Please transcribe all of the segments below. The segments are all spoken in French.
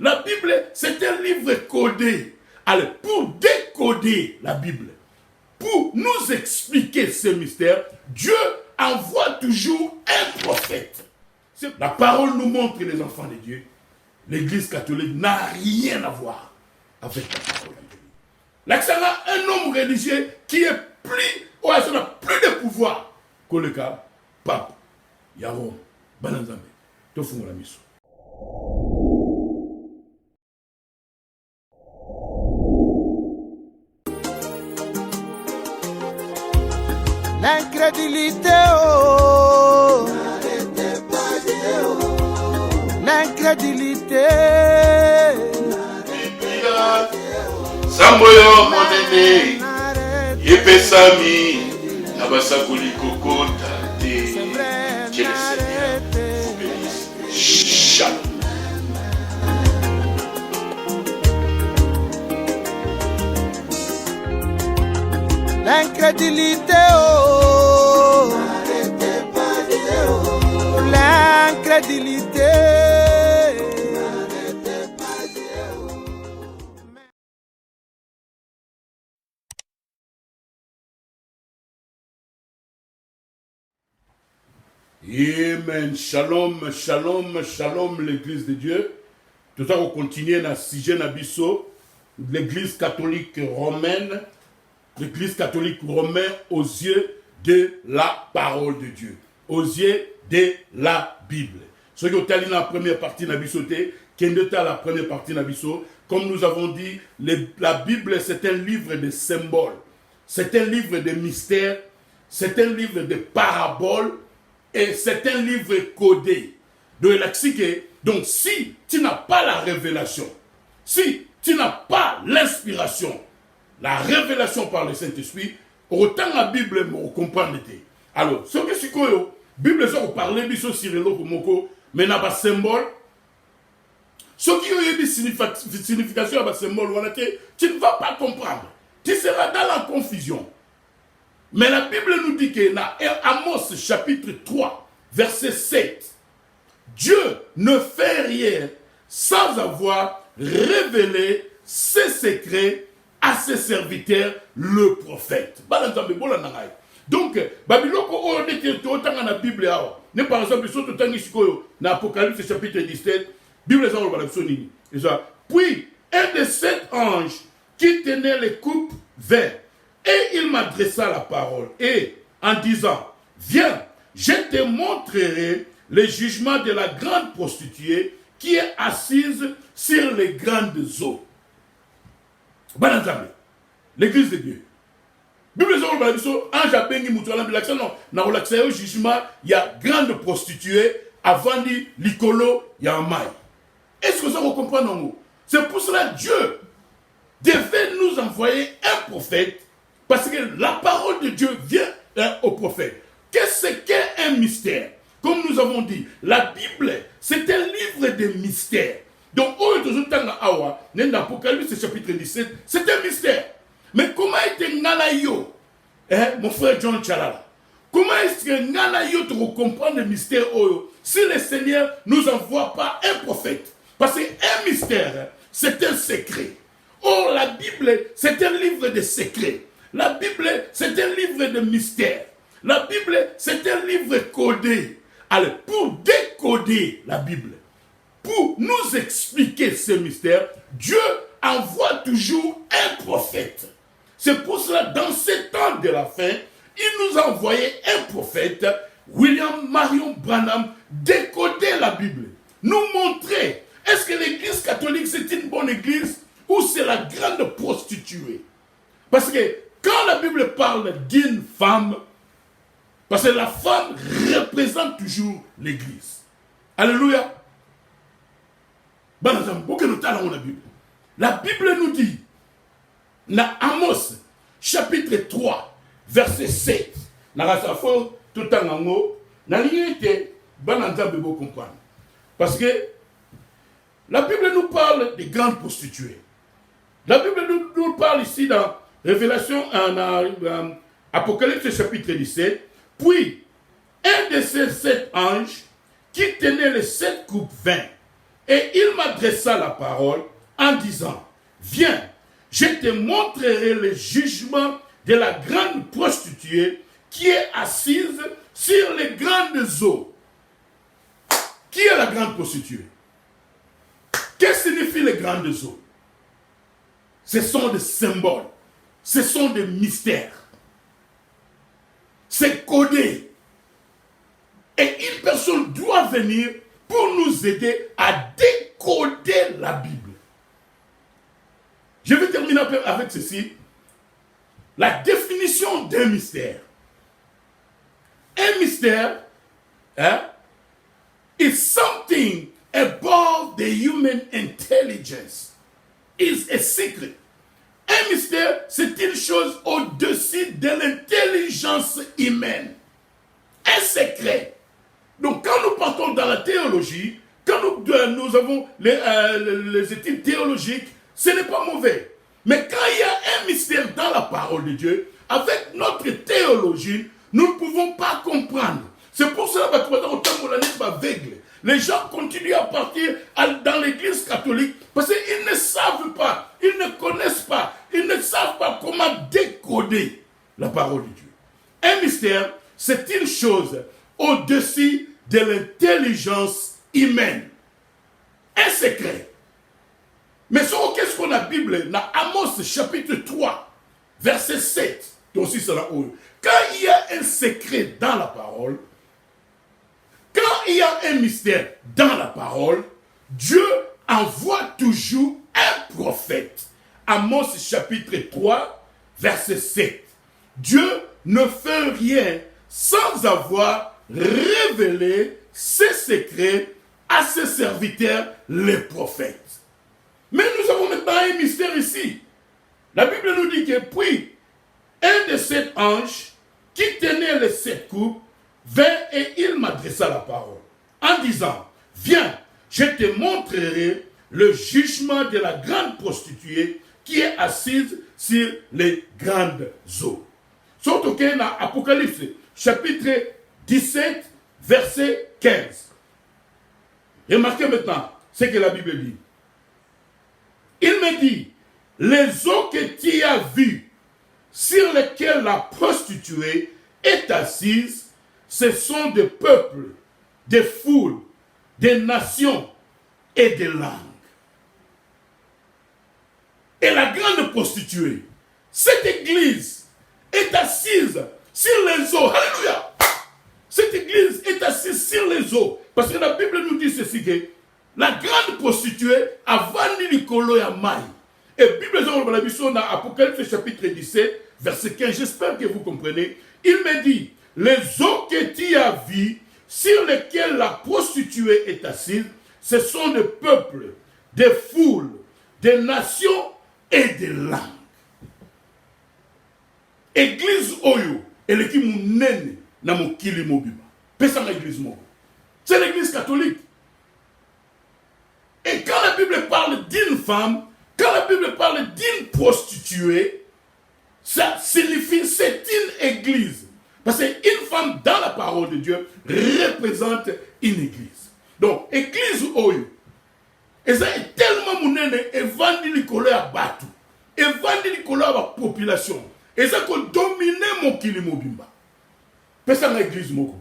La Bible, c'est un livre codé. Alors, pour décoder la Bible, pour nous expliquer ce mystère, Dieu envoie toujours un prophète. La parole nous montre, les enfants de Dieu, l'Église catholique n'a rien à voir avec la parole de Dieu. L'accent a un homme religieux qui est plus, n'a plus de pouvoir que le cas pape. Yaro, Bananzambe, Tofungo la Misso. L'incrédulité, oh, l'incrédulité. Samboyo monene, yepesami, nabasakuli kokota te. Que le Seigneur vous bénisse. Shalom. L'incrédulité, oh, l'incrédulité. Amen. Shalom, shalom, shalom, l'église de Dieu. Tout ça, on continue dans le sujet d'Abisso, l'église catholique romaine. L'église catholique romaine aux yeux de la parole de Dieu, aux yeux de la Bible. Ce qui est dans la première partie de la première partie de comme nous avons dit, la Bible c'est un livre de symboles, c'est un livre de mystères, c'est un livre de paraboles et c'est un livre codé. Donc si tu n'as pas la révélation, si tu n'as pas l'inspiration, la révélation par le Saint-Esprit, autant la Bible me comprend. Alors, ce que c'est que la Bible, ça vous parlez de ce Cyrilo Komoko, mais n'a pas symbole. Ce qui a une signification à symbole, tu ne vas pas comprendre. Tu seras dans la confusion. Mais la Bible nous dit que dans Amos chapitre 3, verset 7, Dieu ne fait rien sans avoir révélé ses secrets à ses serviteurs, le prophète. Donc, Babiloko, on est autant dans la Bible. Par exemple, dans l'Apocalypse chapitre 17, Bible puis, un de sept anges qui tenait les coupes vertes, et il m'adressa la parole, et en disant, viens, je te montrerai le jugement de la grande prostituée qui est assise sur les grandes eaux. L'église de Dieu. Bible ange a béni mutuala l'accent non na relaxé au jugement il y a grande prostituée avant dit l'icolo il y a un mail. Est-ce que ça vous comprenez non? C'est pour cela que Dieu devait nous envoyer un prophète parce que la parole de Dieu vient au prophète. Qu'est-ce qu'un mystère? Comme nous avons dit, la Bible c'est un livre de mystères. Donc, dans l'Apocalypse chapitre 17, c'est un mystère. Mais comment est-ce que Nanayo, mon frère John Chalala, comment est-ce que Nanayo te comprend le mystère si le Seigneur ne nous envoie pas un prophète? Parce qu'un mystère, c'est un secret. Or, la Bible, c'est un livre de secrets. La Bible, c'est un livre de mystères. La Bible, c'est un livre codé. Alors, pour décoder la Bible, pour nous expliquer ce mystère, Dieu envoie toujours un prophète. C'est pour cela, dans ces temps de la fin, il nous a envoyé un prophète, William Marion Branham, décoder la Bible, nous montrer, est-ce que l'église catholique c'est une bonne église ou c'est la grande prostituée? Parce que quand la Bible parle d'une femme, parce que la femme représente toujours l'église. Alléluia. La Bible nous dit, dans Amos, chapitre 3, verset 7, parce que la Bible nous parle des grandes prostituées. La Bible nous parle ici dans Révélation, en Apocalypse chapitre 17, puis un de ces sept anges qui tenait les sept coupes vin, Et il m'adressa la parole en disant, viens, je te montrerai le jugement de la grande prostituée qui est assise sur les grandes eaux. Qui est la grande prostituée? Qu'est-ce que signifient les grandes eaux? Ce sont des symboles, ce sont des mystères. C'est codé. Et une personne doit venir pour nous aider à décoder la Bible. Je vais terminer avec ceci. La définition d'un mystère. Un mystère is something above the human intelligence. Is a secret. Un mystère, c'est une chose au-dessus de l'intelligence humaine. Un secret. Donc, quand nous partons dans la théologie, quand nous avons les études théologiques, ce n'est pas mauvais. Mais quand il y a un mystère dans la parole de Dieu, avec notre théologie, nous ne pouvons pas comprendre. C'est pour cela que aveugle. Les gens continuent à partir dans l'église catholique parce qu'ils ne savent pas, ils ne connaissent pas, ils ne savent pas comment décoder la parole de Dieu. Un mystère, c'est une chose au-dessus de l'intelligence humaine. Un secret. Mais qu'est-ce qu'on a la Bible dans Amos chapitre 3, verset 7. Donc si c'est là où. Quand il y a un secret dans la parole, quand il y a un mystère dans la parole, Dieu envoie toujours un prophète. Amos chapitre 3, verset 7. Dieu ne fait rien sans avoir révélé ses secrets à ses serviteurs, les prophètes. Mais nous avons maintenant un mystère ici. La Bible nous dit que puis, un de ces anges qui tenait les 7 coupes vint et il m'adressa la parole en disant, viens, je te montrerai le jugement de la grande prostituée qui est assise sur les grandes eaux. Surtout qu'il y a Apocalypse, chapitre 17, verset 15. Remarquez maintenant ce que la Bible dit. Il me dit, les eaux que tu as vues, sur lesquelles la prostituée est assise, ce sont des peuples, des foules, des nations et des langues. Et la grande prostituée, cette église est assise sur les eaux. Alléluia! Cette église est assise sur les eaux. Parce que la Bible nous dit ceci que la grande prostituée a vendu Nicolo et Maï. Et la Bible dans Apocalypse chapitre 17, verset 15, j'espère que vous comprenez. Il me dit, les eaux que tu as vues, sur lesquelles la prostituée est assise, ce sont des peuples, des foules, des nations et des langues. Église Oyo, elle qui mounene na mokili mobiba. Pesa na église moko. C'est l'église catholique. Et quand la Bible parle d'une femme, quand la Bible parle d'une prostituée, ça signifie c'est une église. Parce qu'une femme dans la parole de Dieu représente une église. Donc, église Oyo, et ça est tellement mounene, et vandi likolo ya batu, et vandi likolo ya population, et ça ko dominer mon kili mobimba. Pesa na église moko,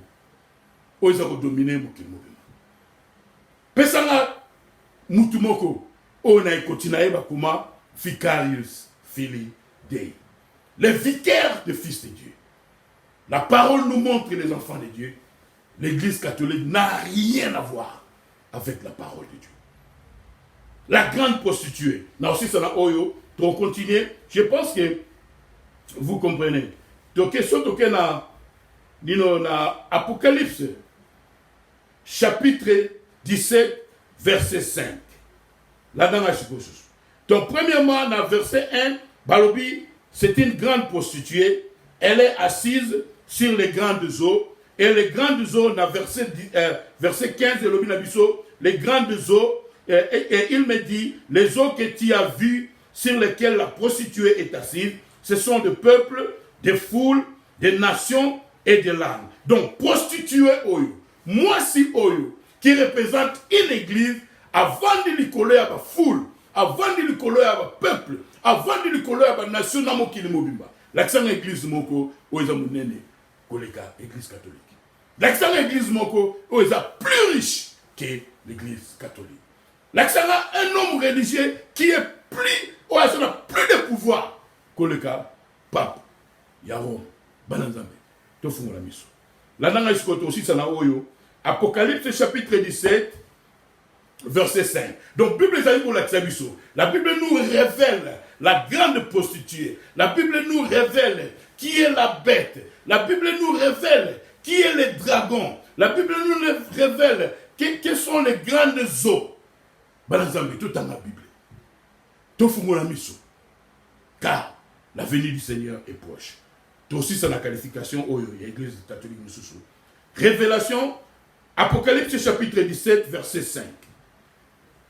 oyo ça ko dominer mon kili mobimba. Pesa na mutu moko, oyo na ekotina eba kuma vicarius filii Dei. Les vicaires de fils de Dieu. La parole nous montre que les enfants de Dieu, l'église catholique n'a rien à voir avec la parole de Dieu. La grande prostituée, là aussi c'est la Oyo, pour continuer, je pense que vous comprenez. Donc, surtout que dans Apocalypse, chapitre 17, verset 5. Là-dedans, donc, premièrement, dans verset 1, Balobi, c'est une grande prostituée. Elle est assise sur les grandes eaux. Et les grandes eaux, dans verset 15, les grandes eaux, et il me dit, les eaux que tu as vues, sur lesquelles la prostituée est assise, ce sont des peuples, des foules, des nations et des langues. Donc, prostituée Oyo, moi si Oyo, qui représente une église avant de likolo ya ba foule, avant de likolo ya ba peuple, avant de likolo ya ba nation na mokili mobimba. L'accent église moko oza munene koleka église catholique. L'accent église moko oza plus riche que l'église catholique. L'accent un homme religieux qui est plus de pouvoir koleka pape ya Rome. Bananzambe. Tofungola miso. La nanga iskoto aussi sana oyo Apocalypse chapitre 17 verset 5. Donc, la Bible nous révèle la grande prostituée. La Bible nous révèle qui est la bête. La Bible nous révèle qui est le dragon. La Bible nous révèle quelles sont les grandes eaux. Balanzambe, tout dans la Bible. Tout fungo la mission. Car la venue du Seigneur est proche. Tout aussi, c'est la qualification au Église catholique. Révélation, Apocalypse chapitre 17, verset 5.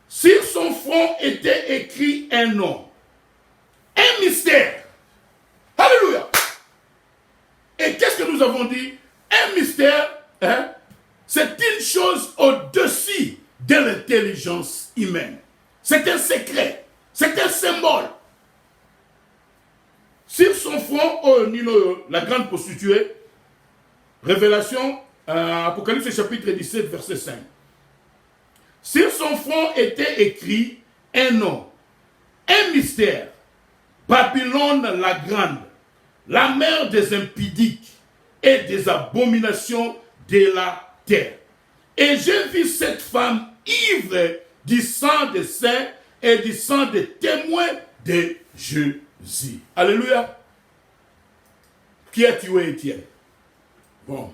Sur son front était écrit un nom, un mystère. Alléluia. Et qu'est-ce que nous avons dit? Un mystère, hein? C'est une chose au-dessus de l'intelligence humaine. C'est un secret, c'est un symbole. Sur son front, la grande prostituée, Révélation, Apocalypse chapitre 17, verset 5. Sur son front était écrit un nom, un mystère, Babylone la grande, la mère des impudiques et des abominations de la terre. Et j'ai vu cette femme ivre du sang des saints et du sang des témoins de Jésus. Alléluia. Qui a tué Étienne? Bon.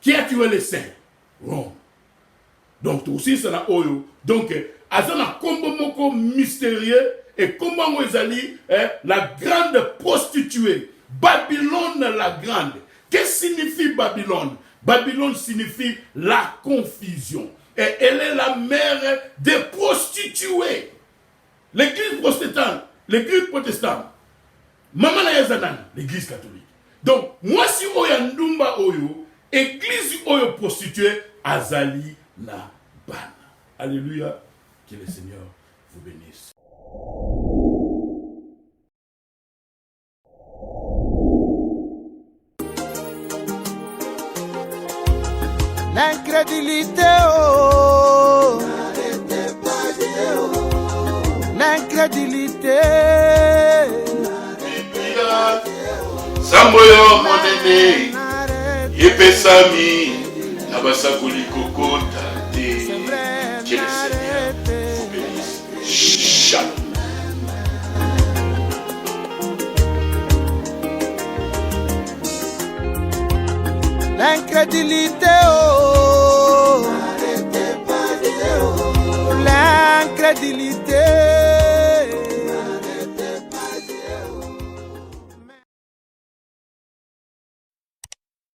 Qui a tué les saints? Bon. Donc, aussi, c'est la oyo. Donc, azana kombo moko mystérieux et comment vous allez, la grande prostituée, Babylone la grande. Qu'est-ce que signifie Babylone? Babylone signifie la confusion. Et elle est la mère des prostituées. L'église protestante, maman na yazanan, l'église catholique. Donc, moi si oya ndumba oyo, église oyo prostituée, azali na bana. Alléluia. Que le Seigneur vous bénisse. L'incrédulité, oh, l'incrédulité. Samboyo monene, yepesami, nabasakuli kokota te. Que le Seigneur vous bénisse. Shalom. L'incrédulité, oh.